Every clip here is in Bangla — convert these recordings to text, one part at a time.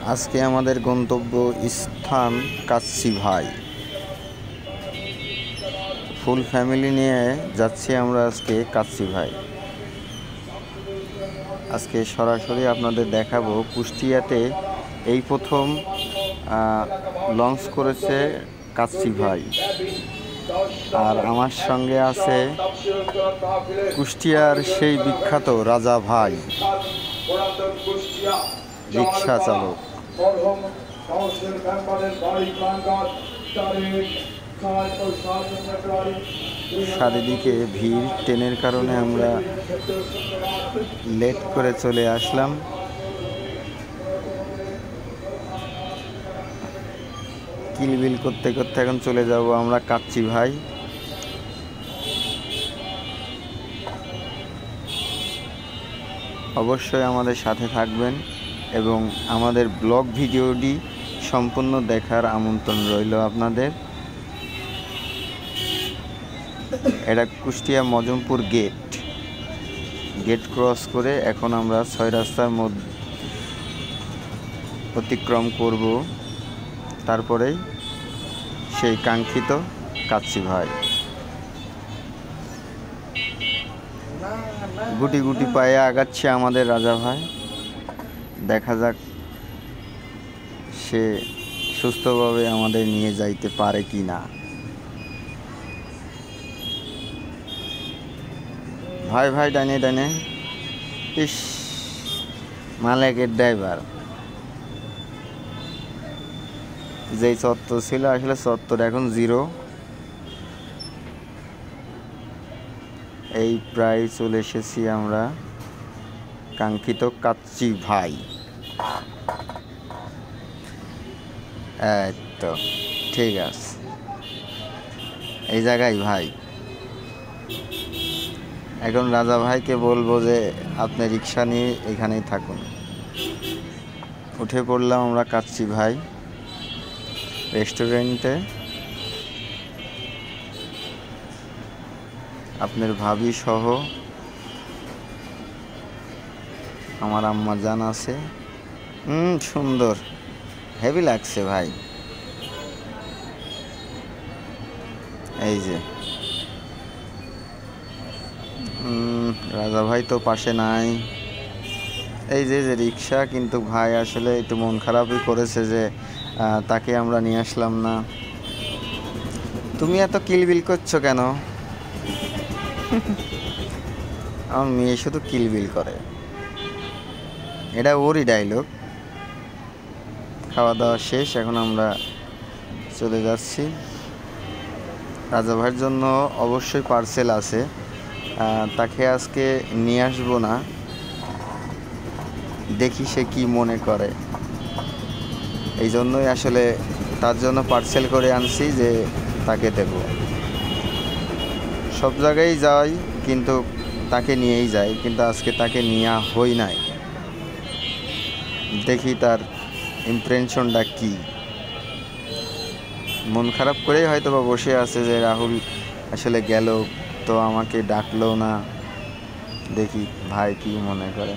আজকে আমাদের গন্তব্য স্থান কাচ্চি ভাই। ফুল ফ্যামিলি নিয়ে যাচ্ছি আমরা আজকে কাচ্চি ভাই। আজকে সরাসরি আপনাদের দেখাবো কুষ্টিয়াতে এই প্রথম লঞ্চ করেছে কাচ্চি ভাই। আর আমার সঙ্গে আছে কুষ্টিয়ার সেই বিখ্যাত রাজা ভাই, রিক্সা চালক। চারিদিকে ভিড়, ট্রেনের কারণে আমরা লেট করে চলে আসলাম। কিলবিল করতে করতে এখন চলে যাব আমরা কাচ্চি ভাই। অবশ্যই আমাদের সাথে থাকবেন এবং আমাদের ব্লগ ভিডিওটি সম্পূর্ণ দেখার আমন্ত্রণ রইল আপনাদের। এটা কুষ্টিয়া মজমপুর গেট ক্রস করে এখন আমরা 6 রাস্তার মধ্যে অতিক্রম করব, তারপরেই সেই কাঙ্ক্ষিত কাচ্চি ভাই। গুটি গুটি পায়ে আগাচ্ছে আমাদের রাজা ভাই। দেখা যাক সে সুস্থভাবে আমাদের নিয়ে যাইতে পারে কি না। ভাই ভাই ডাইনে ডাইনে। ইস, মালেকের ড্রাইভার। যেই চত্বর ছিল আসলে চত্বর এখন জিরো। এই প্রায় চলে এসেছি আমরা কাঙ্ক্ষিত কাচ্চি ভাই। এই তো ঠিক আছে, এই জায়গায় ভাই। এখন রাজা ভাইকে বলবো যে আপনি রিক্সা নিয়ে এখানেই থাকুন। উঠে পড়লাম আমরা কাচ্চি ভাই রেস্টুরেন্টে। আপনার ভাবি সহ আমার আম্মা জান আছে। সুন্দর, হেভি লাগছে ভাই। এই যে রাজা ভাই তো পাশে নাই। এই যে রিক্সা, কিন্তু ভাই আসলে একটু মন খারাপই করেছে যে তাকে আমরা নিয়ে আসলাম না। তুমি এত কিলবিল করছো কেন? আমার মেয়ে শুধু কিলবিল করে, এটা ওরই ডায়লগ। খাওয়া দাওয়া শেষ, এখন আমরা চলে যাচ্ছি। রাজা ভাইয়ের জন্য অবশ্যই পার্সেল আছে, তাকে আজকে নিয়ে আসবো না, দেখি সে কি মনে করে। এই জন্যই আসলে তার জন্য পার্সেল করে আনছি যে তাকে দেব। সব জায়গায় যাই কিন্তু তাকে নিয়েই যাই, কিন্তু আজকে তাকে নিয়ে হই নাই। দেখি তার ইমপ্রেশনটা কি। মন খারাপ করেই হয়তো বা বসে আছে যে রাহুল আসলে গেল, তো আমাকে ডাকলো না। দেখি ভাই কি মনে করে।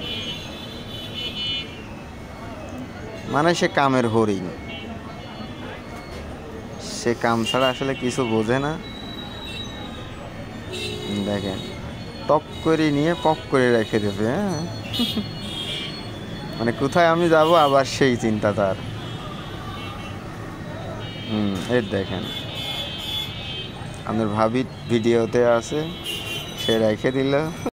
মানে সে কামের হরিণ, সে কাম ছাড়া আসলে কিছু বোঝে না। দেখেন, টপ করে নিয়ে পপ করে রেখে দেবে। হ্যাঁ, মানে কোথায় আমি যাব আবার সেই চিন্তা তার। এই দেখেন, আমাদের ভাবি ভিডিওতে আছে, সে রেখে দিল।